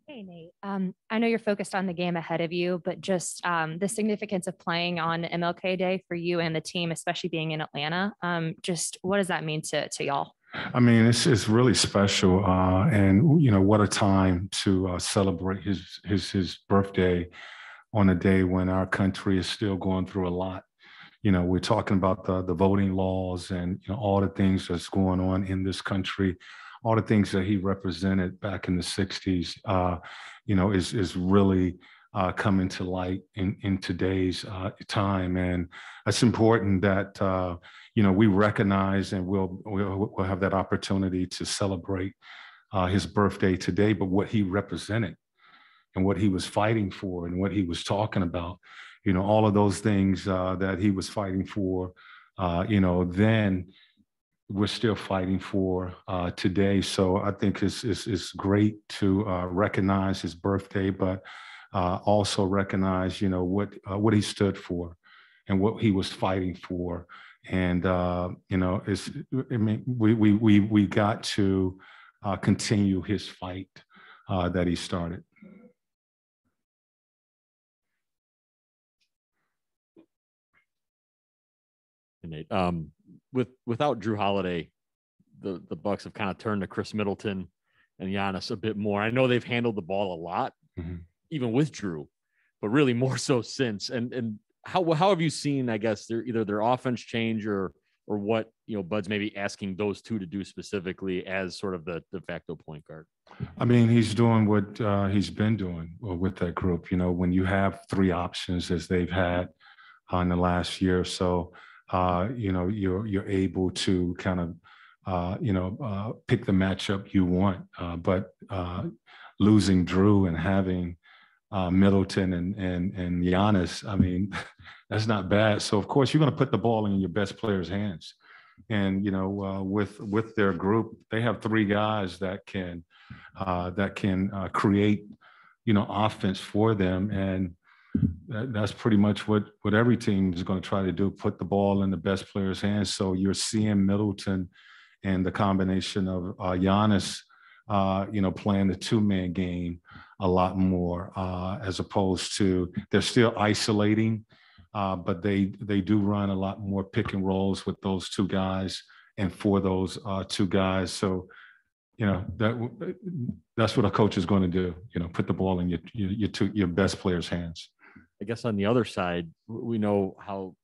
Hey, Nate. I know you're focused on the game ahead of you, but just the significance of playing on MLK Day for you and the team, especially being in Atlanta. Just what does that mean to y'all? I mean, it's really special, and what a time to celebrate his birthday on a day when our country is still going through a lot. We're talking about the voting laws and all the things that's going on in this country, all the things that he represented back in the 60s, is really coming to light in today's time. And it's important that, we recognize and we'll have that opportunity to celebrate his birthday today, but what he represented and what he was fighting for and what he was talking about, all of those things that he was fighting for, then we're still fighting for today. So I think it's great to recognize his birthday, but also recognize, what he stood for and what he was fighting for. And, we got to continue his fight that he started. Nate, without Drew Holiday, the Bucks have kind of turned to Chris Middleton and Giannis a bit more. I know they've handled the ball a lot, even with Drew, but really more so since. And how have you seen, I guess, their offense change or what Bud's maybe asking those two to do specifically as sort of the de facto point guard? I mean, he's doing what he's been doing with that group. When you have three options as they've had in the last year or so. You're able to kind of, pick the matchup you want. But losing Drew and having Middleton and Giannis, I mean, that's not bad. So, of course, you're going to put the ball in your best player's hands. And, with their group, they have three guys that can create, offense for them. And that's pretty much what every team is going to try to do, put the ball in the best player's hands. So you're seeing Middleton and the combination of Giannis, playing the two-man game a lot more as opposed to they're still isolating, but they do run a lot more pick and rolls with those two guys and for those two guys. So, that's what a coach is going to do, put the ball in your best player's hands. I guess on the other side, we know how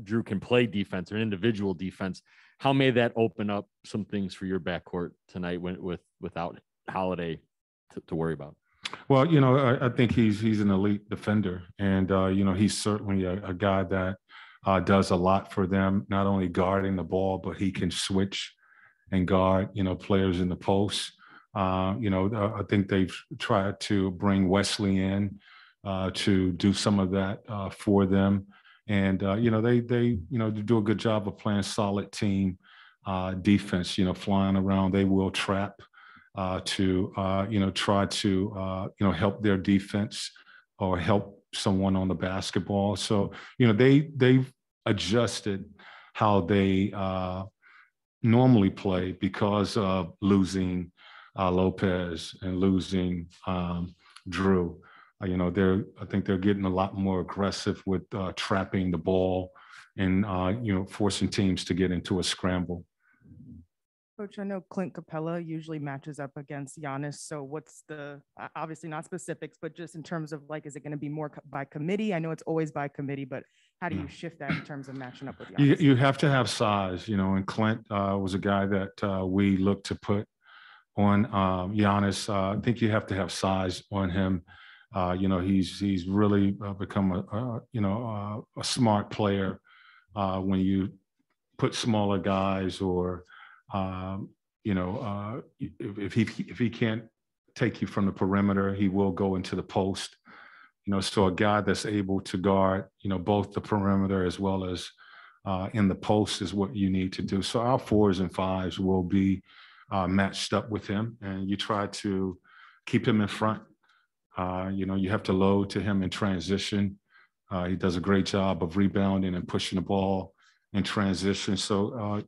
Drew can play defense or individual defense. How may that open up some things for your backcourt tonight without Holiday to worry about? Well, I think he's an elite defender, and he's certainly a guy that does a lot for them, not only guarding the ball, but he can switch and guard, players in the post. I think they've tried to bring Wesley in to do some of that for them. And, they do a good job of playing solid team defense, flying around. They will trap to, try to, help their defense or help someone on the basketball. So, they've adjusted how they normally play because of losing Lopez and losing Drew. I think they're getting a lot more aggressive with trapping the ball and, forcing teams to get into a scramble. Coach, I know Clint Capella usually matches up against Giannis. So what's obviously not specifics, but just in terms of is it going to be more by committee? I know it's always by committee, but how do you shift that in terms of matching up with Giannis? You have to have size, and Clint was a guy that we looked to put on Giannis. I think you have to have size on him. He's really become a smart player when you put smaller guys or if he can't take you from the perimeter, he will go into the post. So a guy that's able to guard both the perimeter as well as in the post is what you need to do. So our 4s and 5s will be matched up with him, and you try to keep him in front. You have to load to him in transition. He does a great job of rebounding and pushing the ball in transition. So,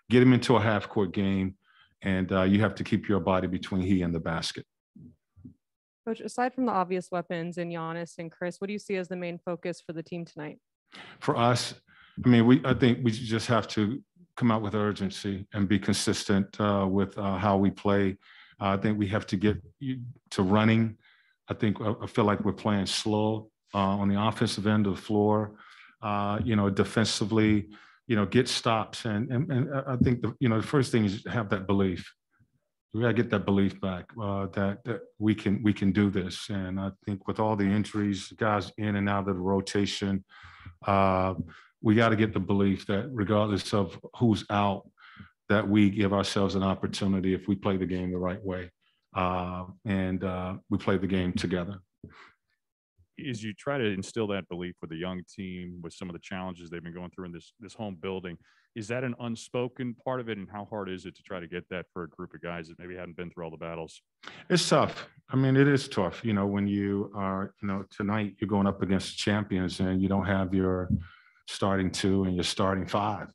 get him into a half-court game And you have to keep your body between he and the basket. Coach, aside from the obvious weapons in Giannis and Chris, what do you see as the main focus for the team tonight? For us, I think we just have to come out with urgency and be consistent with how we play. I think we have to get to running. I feel like we're playing slow on the offensive end of the floor. Defensively, get stops. And I think the first thing is have that belief. We got to get that belief back that we can do this. And I think with all the injuries, guys in and out of the rotation, we got to get the belief that regardless of who's out, that we give ourselves an opportunity if we play the game the right way and we play the game together. As you try to instill that belief with the young team, with some of the challenges they've been going through in this home building, is that an unspoken part of it? And how hard is it to try to get that for a group of guys that maybe hadn't been through all the battles? It's tough. It is tough. When you are, tonight you're going up against champions and you don't have your starting 2 and your starting 5,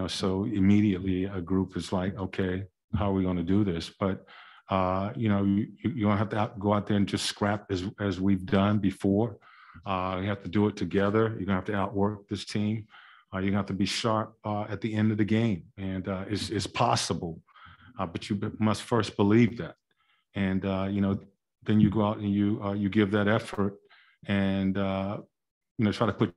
so immediately a group is like, okay, how are we going to do this? But you don't have to go out there and just scrap as we've done before. You have to do it together. You're going to have to outwork this team. You're going to have to be sharp at the end of the game. And it's possible, but you must first believe that. And, then you go out and you give that effort and, try to put